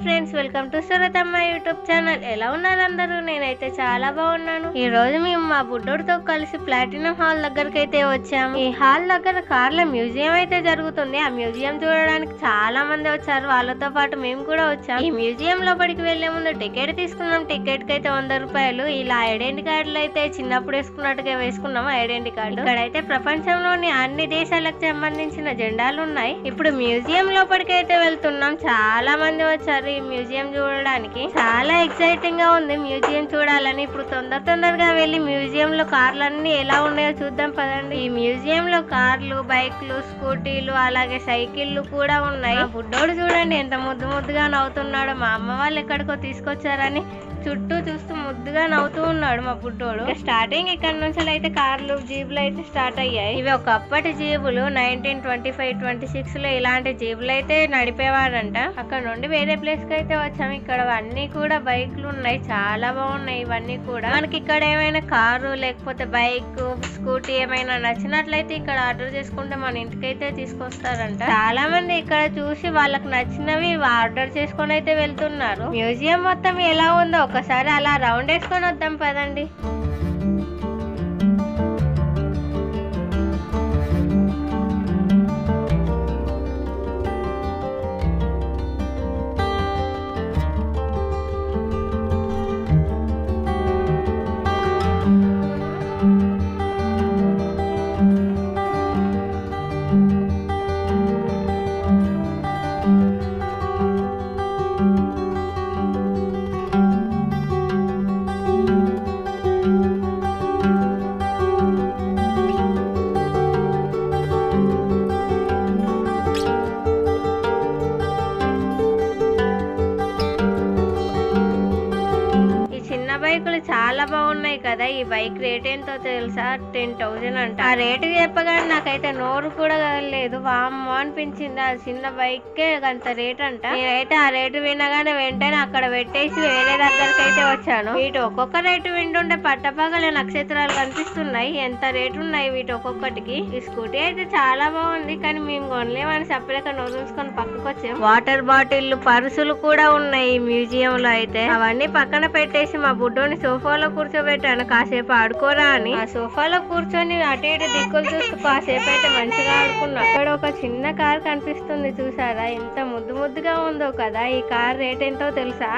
Friends, welcome to Suratamma YouTube channel. ఎలా ఉన్నారు అందరూ? నేనైతే చాలా బాగున్నాను. ఈ రోజు మేము మా బుడ్డోడితో కలిసి ప్లాటినం హాల్ దగ్గరికి అయితే వచ్చాము. ఈ హాల్ దగ్గర కార్ల మ్యూజియం అయితే జరుగుతుంది. ఆ మ్యూజియం చూడడానికి చాలా మంది వచ్చారు. వాళ్ళతో పాటు మేము కూడా వచ్చాము. ఈ మ్యూజియం లోపలికి వెళ్లే ముందు టికెట్ తీసుకున్నాం. టికెట్ కి అయితే 100 రూపాయలు. ఇలా ఐడెంటి కార్డులు అయితే చిన్నప్పుడు వేసుకున్నట్టుగా వేసుకున్నాము. ఐడెంటి కార్డు ఇక్కడైతే ప్రపంచంలోని అన్ని దేశాలకు సంబంధించిన జెండాలు ఉన్నాయి. ఇప్పుడు మ్యూజియం లోపలికి అయితే వెళ్తున్నాం. చాలా మంది వచ్చారు ఈ మ్యూజియం చూడడానికి. చాలా ఎక్సైటింగ్ గా ఉంది మ్యూజియం చూడాలని. ఇప్పుడు తొందరగా వెళ్ళి మ్యూజియం లో కార్లన్నీ ఎలా ఉన్నాయో చూద్దాం పదండి. ఈ మ్యూజియం లో కార్లు, బైక్లు, స్కూటీలు, అలాగే సైకిళ్లు కూడా ఉన్నాయి. బుడ్డోడు చూడండి ఎంత ముద్దుగా నవ్వుతున్నాడు. మా అమ్మ వాళ్ళు ఎక్కడికో తీసుకొచ్చారని చుట్టూ చూస్తూ ముద్దుగా నవ్వుతూ ఉన్నాడు మా బుడ్డోడు. స్టార్టింగ్ ఇక్కడ నుంచి అయితే కార్లు, జీబులు అయితే స్టార్ట్ అయ్యాయి. ఇవి ఒకప్పటి జీబులు. 1925-26 లో ఇలాంటి జీబులు అయితే నడిపేవాడంట. అక్కడ నుండి వేరే ప్లేస్ కి అయితే వచ్చాము. ఇక్కడ అన్ని కూడా బైక్లు ఉన్నాయి. చాలా బాగున్నాయి ఇవన్నీ కూడా. మనకి ఇక్కడ ఏమైనా కారు లేకపోతే బైక్, స్కూటీ ఏమైనా నచ్చినట్లయితే ఇక్కడ ఆర్డర్ చేసుకుంటే మన ఇంటికైతే తీసుకొస్తారంట. చాలా మంది ఇక్కడ చూసి వాళ్ళకి నచ్చినవి ఆర్డర్ చేసుకొని అయితే వెళ్తున్నారు. మ్యూజియం మొత్తం ఎలా ఉందో ఒకసారి అలా రౌండ్ వేసుకొని వద్దాం పదండి. బైకులు చాలా బాగున్నాయి కదా. ఈ బైక్ రేట్ ఎంతో తెలుసా? 10,000 అంట. ఆ రేటు చెప్పగానే నాకైతే నోరు కూడా కదలలేదు. వామ్మో అనిపించింది. ఆ చిన్న బైక్ అంత రేట్ అంట. నేనైతే ఆ రేటు వినగానే వెంటనే అక్కడ పెట్టేసి వేరే దగ్గరికి అయితే వచ్చాను. వీటి ఒక్కొక్క రేటు వింటుంటే పట్టపగల నక్షత్రాలు కనిపిస్తున్నాయి. ఎంత రేటు ఉన్నాయి వీటి ఒక్కొక్కటికి. ఈ స్కూటీ అయితే చాలా బాగుంది, కానీ మేము కొనలేమని చెప్పలేక నోరు చూసుకొని పక్కకు వచ్చాము. వాటర్ బాటిల్, పర్సులు కూడా ఉన్నాయి ఈ మ్యూజియం లో అయితే. అవన్నీ పక్కన పెట్టేసి మా బుడ్డోని సోఫాలో కూర్చోబెట్టాను. కాసేపు ఆడుకోరా అని. ఆ సోఫాలో కూర్చొని అటు ఇటు దిక్కులు చూస్తూ కాసేపు అయితే మంచిగా ఆడుకున్నా. అక్కడ ఒక చిన్న కార్ కనిపిస్తుంది చూసారా? ఎంత ముద్దుగా ఉందో కదా. ఈ కార్ రేట్ ఎంతో తెలుసా?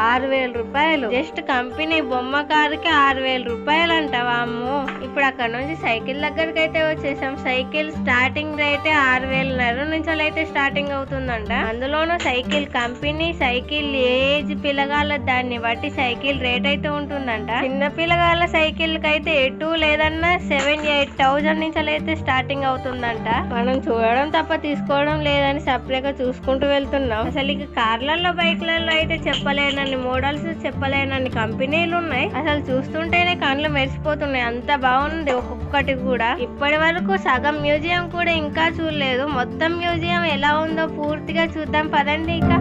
6,000 రూపాయలు. జస్ట్ కంపెనీ బొమ్మ కారుకి 6,000 రూపాయలు అంట. వామ్మో. ఇప్పుడు అక్కడ నుంచి సైకిల్ దగ్గరికి అయితే వచ్చేసాం. సైకిల్ స్టార్టింగ్ రేటే 6,500 నుంచి అయితే స్టార్టింగ్ అవుతుందంట. అందులోనూ సైకిల్ కంపెనీ, సైకిల్ ఏజ్ పిల్లగాళ్ళ దాన్ని బట్టి సైకిల్ రేట్ అయితే ఉంటుందంట. చిన్న పిల్లగాళ్ళ సైకిల్ కైతే ఎటు లేదన్నా 7,000-8,000 నుంచి అయితే స్టార్టింగ్ అవుతుందంట. మనం చూడడం తప్ప తీసుకోవడం లేదని సపరేట్గా చూసుకుంటూ వెళ్తున్నాం. అసలు ఇక కార్లలో, బైక్లలో అయితే చెప్పలేనన్ని మోడల్స్, చెప్పలేనన్ని కంపెనీలు ఉన్నాయి. అసలు చూస్తుంటేనే కళ్ళు మెరిసిపోతున్నాయి. అంత బాగుంది ఒక్కొక్కటి కూడా. ఇప్పటి వరకు సగం మ్యూజియం కూడా ఇంకా చూడలేదు. మొత్తం మ్యూజియం ఎలా ఉందో పూర్తిగా చూద్దాం పదండి ఇక.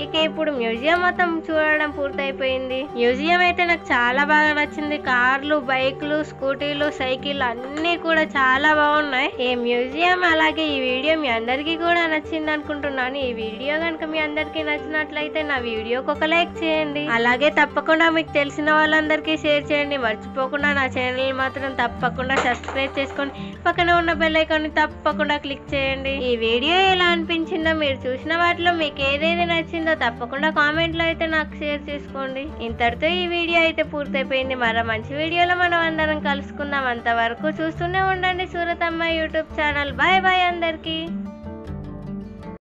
ఇక ఇప్పుడు మ్యూజియం మొత్తం చూడడం పూర్తయిపోయింది. మ్యూజియం అయితే నాకు చాలా బాగా నచ్చింది. కార్లు, బైక్లు, స్కూటీలు, సైకిల్ అన్ని కూడా చాలా బాగున్నాయి. ఈ మ్యూజియం అలాగే ఈ వీడియో మీ అందరికీ కూడా నచ్చింది అనుకుంటున్నాను. ఈ వీడియో కనుక మీ అందరికీ నచ్చినట్లయితే నా వీడియోకి ఒక లైక్ చేయండి. అలాగే తప్పకుండా మీకు తెలిసిన వాళ్ళందరికీ షేర్ చేయండి. మర్చిపోకుండా నా ఛానల్ మాత్రం తప్పకుండా సబ్స్క్రైబ్ చేసుకొని పక్కన ఉన్న బెల్ ఐకాన్ ని తప్పకుండా క్లిక్ చేయండి. ఈ వీడియో ఎలా అనిపించిందో, మీరు చూసిన వాటిలో మీకు ఏదేది నచ్చిందో తప్పకుండా కామెంట్ లో అయితే నాకు షేర్ చేసుకోండి. ఇంతటితో ఈ వీడియో అయితే పూర్తయిపోయింది. మరో మంచి వీడియోలో మనం అందరం కలుసుకుందాం. అంతవరకు చూస్తూనే ఉండండి సూరతమ్మ యూట్యూబ్ ఛానల్. బాయ్ బాయ్ అందరికీ.